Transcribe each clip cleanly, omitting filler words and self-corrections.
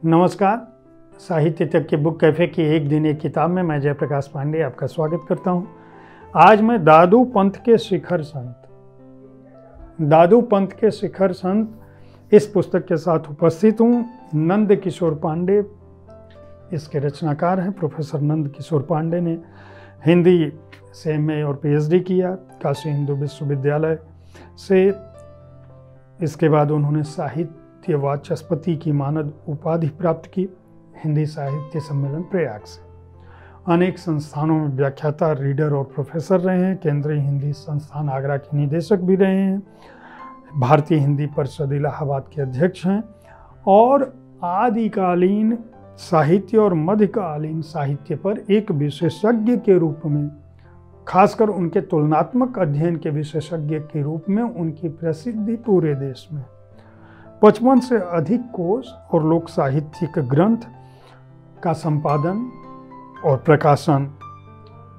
नमस्कार। साहित्य तक के बुक कैफ़े की एक दिन एक किताब में मैं जयप्रकाश पांडे आपका स्वागत करता हूं। आज मैं दादू पंथ के शिखर संत इस पुस्तक के साथ उपस्थित हूं। नंद किशोर पांडे इसके रचनाकार हैं। प्रोफेसर नंद किशोर पांडे ने हिंदी से एमए और पीएचडी किया काशी हिंदू विश्वविद्यालय से। इसके बाद उन्होंने साहित्य वाचस्पति की मानद उपाधि प्राप्त की हिंदी साहित्य सम्मेलन प्रयाग से। अनेक संस्थानों में व्याख्याता, रीडर और प्रोफेसर रहे हैं। केंद्रीय हिंदी संस्थान आगरा के निदेशक भी रहे हैं। भारतीय हिंदी परिषद इलाहाबाद के अध्यक्ष हैं और आदिकालीन साहित्य और मध्यकालीन साहित्य पर एक विशेषज्ञ के रूप में, खासकर उनके तुलनात्मक अध्ययन के विशेषज्ञ के रूप में उनकी प्रसिद्धि पूरे देश में। 55 से अधिक कोश और लोक साहित्यिक ग्रंथ का संपादन और प्रकाशन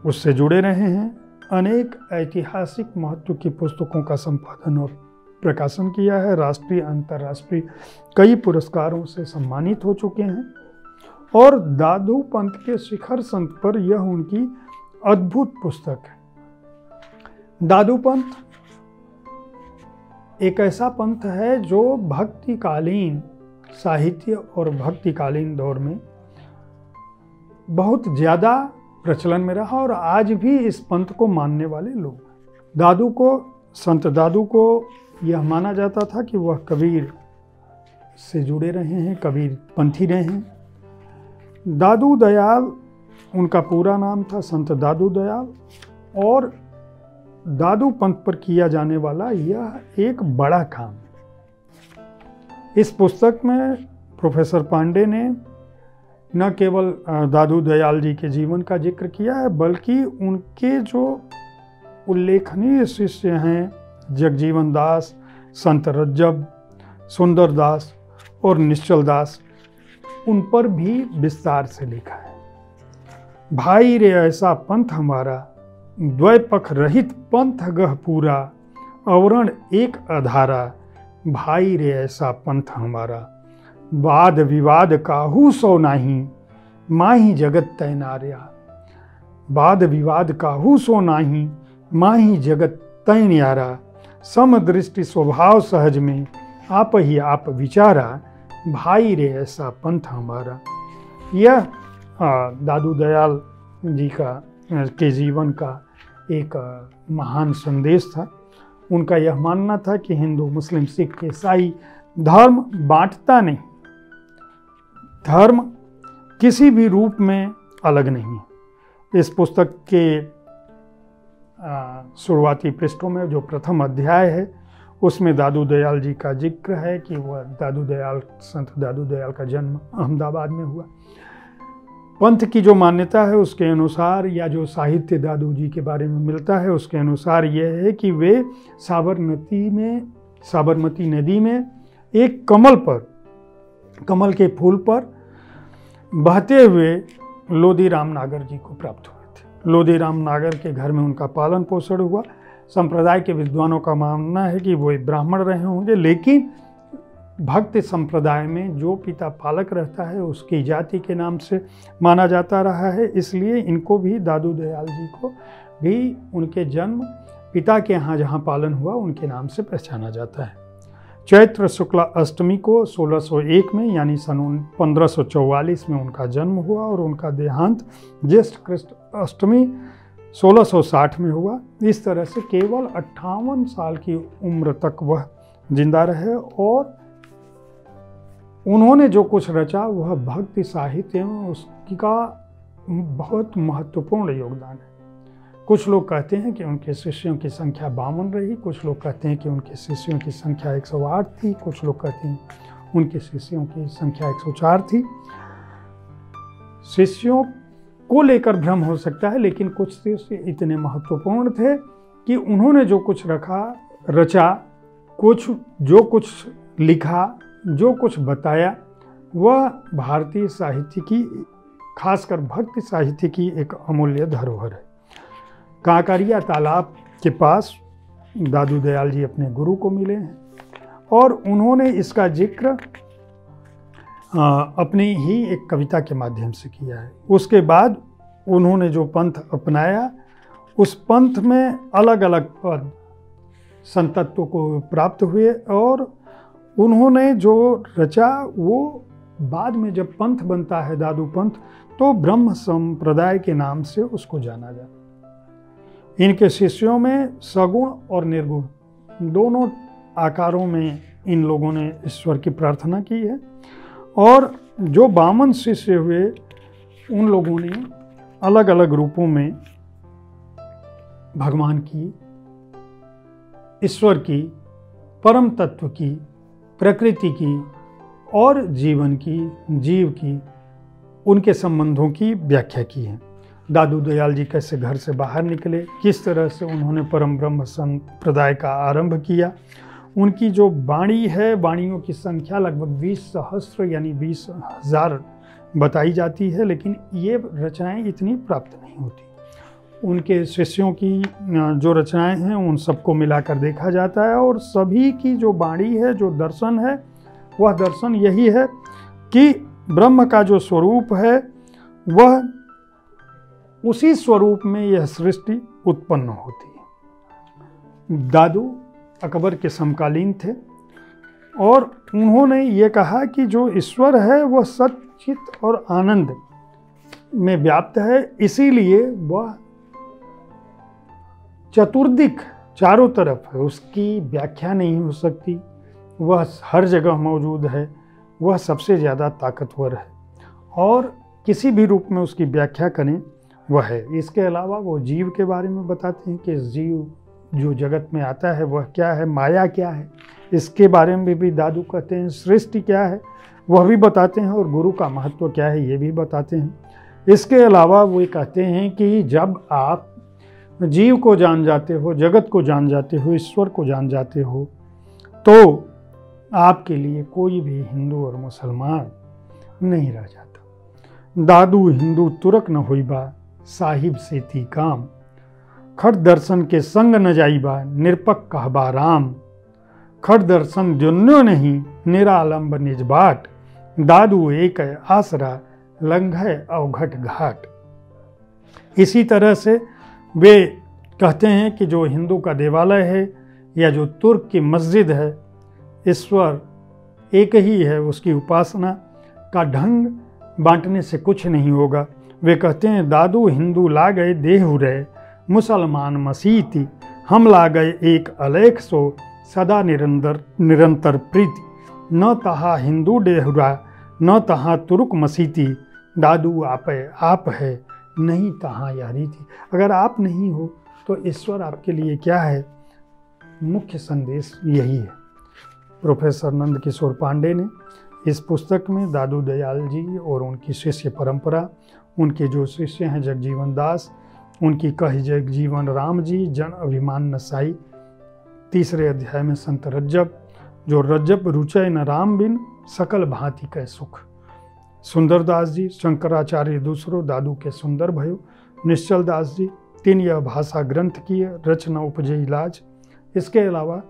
उससे जुड़े रहे हैं। अनेक ऐतिहासिक महत्व की पुस्तकों का संपादन और प्रकाशन किया है। राष्ट्रीय अंतर्राष्ट्रीय कई पुरस्कारों से सम्मानित हो चुके हैं और दादू पंथ के शिखर संत पर यह उनकी अद्भुत पुस्तक है। दादू पंथ एक ऐसा पंथ है जो भक्तिकालीन साहित्य और भक्तिकालीन दौर में बहुत ज़्यादा प्रचलन में रहा और आज भी इस पंथ को मानने वाले लोग। संत दादू को यह माना जाता था कि वह कबीर से जुड़े रहे हैं, कबीर पंथी रहे हैं। दादू दयाल उनका पूरा नाम था, संत दादू दयाल। और दादू पंथ पर किया जाने वाला यह एक बड़ा काम। इस पुस्तक में प्रोफेसर पांडे ने न केवल दादू दयाल जी के जीवन का जिक्र किया है, बल्कि उनके जो उल्लेखनीय शिष्य हैं जगजीवन दास, संत रज्जब, सुंदर दास और निश्चल दास, उन पर भी विस्तार से लिखा है। भाई रे ऐसा पंथ हमारा, द्वैपख रहित पंथ गह पूरा, अवरण एक अधारा। भाई रे ऐसा पंथ हमारा, वाद विवाद काहू सो नाही, माही जगत तै नार्या। वाद विवाद काहू सो नाही, माही जगत तै न्यारा। समदृष्टि स्वभाव सहज में, आप ही आप विचारा। भाई रे ऐसा पंथ हमारा। यह दादू दयाल जी के जीवन का एक महान संदेश था। उनका यह मानना था कि हिंदू, मुस्लिम, सिख, ईसाई धर्म बांटता नहीं, धर्म किसी भी रूप में अलग नहीं है। इस पुस्तक के शुरुआती पृष्ठों में जो प्रथम अध्याय है उसमें दादू दयाल जी का जिक्र है कि वह संत दादू दयाल का जन्म अहमदाबाद में हुआ। पंथ की जो मान्यता है उसके अनुसार, या जो साहित्य दादू जी के बारे में मिलता है उसके अनुसार, यह है कि वे साबरमती नदी में एक कमल के फूल पर बहते हुए लोधी राम नागर जी को प्राप्त हुए थे। लोधी राम नागर के घर में उनका पालन पोषण हुआ। संप्रदाय के विद्वानों का मानना है कि वो ब्राह्मण रहे होंगे, लेकिन भक्त संप्रदाय में जो पिता पालक रहता है उसकी जाति के नाम से माना जाता रहा है। इसलिए इनको भी, दादू दयाल जी को भी, उनके जन्म पिता के यहाँ जहाँ पालन हुआ उनके नाम से पहचाना जाता है। चैत्र शुक्ला अष्टमी को 1601 में यानी सन 1544 में उनका जन्म हुआ और उनका देहांत ज्येष्ठ कृष्ण अष्टमी 1660 में हुआ। इस तरह से केवल 58 साल की उम्र तक वह जिंदा रहे और उन्होंने जो कुछ रचा वह भक्ति साहित्य में उसका बहुत महत्वपूर्ण योगदान है। कुछ लोग कहते हैं कि उनके शिष्यों की संख्या 52 रही, कुछ लोग कहते हैं कि उनके शिष्यों की संख्या 108 थी, कुछ लोग कहते हैं उनके शिष्यों की संख्या 104 थी। शिष्यों को लेकर भ्रम हो सकता है, लेकिन कुछ शिष्य इतने महत्वपूर्ण थे कि उन्होंने जो कुछ रचा, जो कुछ लिखा, जो कुछ बताया, वह भारतीय साहित्य की, खासकर भक्ति साहित्य की एक अमूल्य धरोहर है। कांकरिया तालाब के पास दादू दयाल जी अपने गुरु को मिले हैं और उन्होंने इसका जिक्र अपनी ही एक कविता के माध्यम से किया है। उसके बाद उन्होंने जो पंथ अपनाया, उस पंथ में अलग अलग पद संतत्व को प्राप्त हुए और उन्होंने जो रचा वो बाद में जब पंथ बनता है दादू पंथ, तो ब्रह्म संप्रदाय के नाम से उसको जाना जाता। इनके शिष्यों में सगुण और निर्गुण दोनों आकारों में इन लोगों ने ईश्वर की प्रार्थना की है। और जो बामन शिष्य हुए उन लोगों ने अलग अलग रूपों में भगवान की, ईश्वर की, परम तत्व की, प्रकृति की और जीवन की, जीव की, उनके संबंधों की व्याख्या की है। दादू दयाल जी कैसे घर से बाहर निकले, किस तरह से उन्होंने परम ब्रह्म संप्रदाय का आरंभ किया। उनकी जो वाणी है, वाणियों की संख्या लगभग 20 सहस्त्र यानी 20,000 बताई जाती है, लेकिन ये रचनाएं इतनी प्राप्त नहीं होती। उनके शिष्यों की जो रचनाएं हैं उन सबको मिलाकर देखा जाता है और सभी की जो वाणी है, जो दर्शन है, वह दर्शन यही है कि ब्रह्म का जो स्वरूप है वह उसी स्वरूप में यह सृष्टि उत्पन्न होती है। दादू अकबर के समकालीन थे और उन्होंने ये कहा कि जो ईश्वर है वह सच्चित और आनंद में व्याप्त है, इसीलिए वह चतुर्दिक चारों तरफ है, उसकी व्याख्या नहीं हो सकती, वह हर जगह मौजूद है, वह सबसे ज़्यादा ताकतवर है और किसी भी रूप में उसकी व्याख्या करें वह है। इसके अलावा वो जीव के बारे में बताते हैं कि जीव जो जगत में आता है वह क्या है, माया क्या है, इसके बारे में भी दादू कहते हैं। सृष्टि क्या है वह भी बताते हैं और गुरु का महत्व क्या है ये भी बताते हैं। इसके अलावा वो कहते हैं कि जब आप जीव को जान जाते हो, जगत को जान जाते हो, ईश्वर को जान जाते हो, तो आपके लिए कोई भी हिंदू और मुसलमान नहीं रह जाता। दादू हिंदू तुरक न होइबा, साहिब से थी काम, खड़ दर्शन के संग न जाइबा, निरपक कहबा राम, खड़ दर्शन दुन्यो नहीं, निरालंब निज बाट, दादू एक आसरा, लंघे अवघट घाट। इसी तरह से वे कहते हैं कि जो हिंदू का देवालय है या जो तुर्क की मस्जिद है, ईश्वर एक ही है, उसकी उपासना का ढंग बांटने से कुछ नहीं होगा। वे कहते हैं दादू हिंदू ला गए देहु रहे, मुसलमान मसीती, हम ला गए एक अलेख सो, सदा निरंतर प्रीति, न तहा हिंदू डेहुरा, न तहा तुर्क मसीती, दादू आप है, नहीं तहाँ यारी थी। अगर आप नहीं हो तो ईश्वर आपके लिए क्या है, मुख्य संदेश यही है। प्रोफेसर नंद किशोर पांडे ने इस पुस्तक में दादू दयाल जी और उनकी शिष्य परंपरा, उनके जो शिष्य हैं जगजीवन दास, उनकी कही जगजीवन राम जी, जन अभिमान नसाई, तीसरे अध्याय में संत रज्जब, जो रज्जब रुचय न राम बिन, सकल भांति कै सुख, सुंदरदास जी, शंकराचार्य दूसरो, दादू के सुंदर भयो, निश्चल दास जी, तीन यह भाषा ग्रंथ की रचना उपजे इलाज। इसके अलावा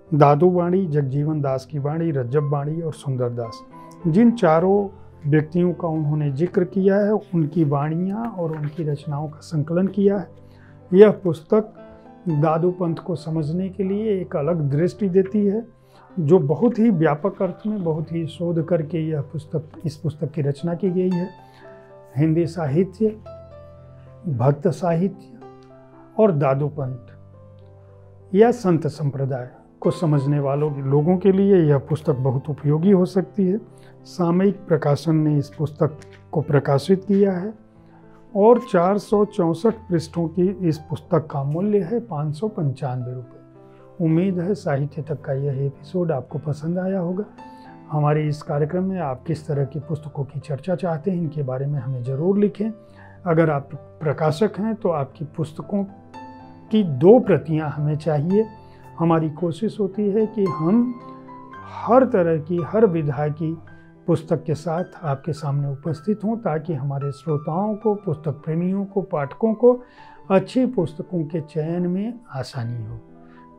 दादू वाणी, जगजीवन दास की वाणी, रज्जब वाणी और सुंदरदास, जिन चारों व्यक्तियों का उन्होंने जिक्र किया है, उनकी वाणियाँ और उनकी रचनाओं का संकलन किया है। यह पुस्तक दादू पंथ को समझने के लिए एक अलग दृष्टि देती है, जो बहुत ही व्यापक अर्थ में बहुत ही शोध करके इस पुस्तक की रचना की गई है। हिंदी साहित्य, भक्त साहित्य और दादू पंथ या संत संप्रदाय को समझने वालों लोगों के लिए यह पुस्तक बहुत उपयोगी हो सकती है। सामयिक प्रकाशन ने इस पुस्तक को प्रकाशित किया है और 464 पृष्ठों की इस पुस्तक का मूल्य है 595 रुपये। उम्मीद है साहित्य तक का यह एपिसोड आपको पसंद आया होगा। हमारे इस कार्यक्रम में आप किस तरह की पुस्तकों की चर्चा चाहते हैं, इनके बारे में हमें ज़रूर लिखें। अगर आप प्रकाशक हैं तो आपकी पुस्तकों की 2 प्रतियां हमें चाहिए। हमारी कोशिश होती है कि हम हर तरह की, हर विधा की पुस्तक के साथ आपके सामने उपस्थित हों, ताकि हमारे श्रोताओं को, पुस्तक प्रेमियों को, पाठकों को अच्छी पुस्तकों के चयन में आसानी हो।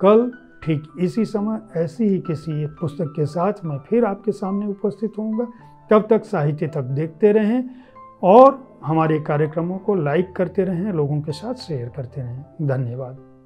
कल ठीक इसी समय ऐसी ही किसी एक पुस्तक के साथ मैं फिर आपके सामने उपस्थित होऊंगा। तब तक साहित्य तक देखते रहें और हमारे कार्यक्रमों को लाइक करते रहें, लोगों के साथ शेयर करते रहें। धन्यवाद।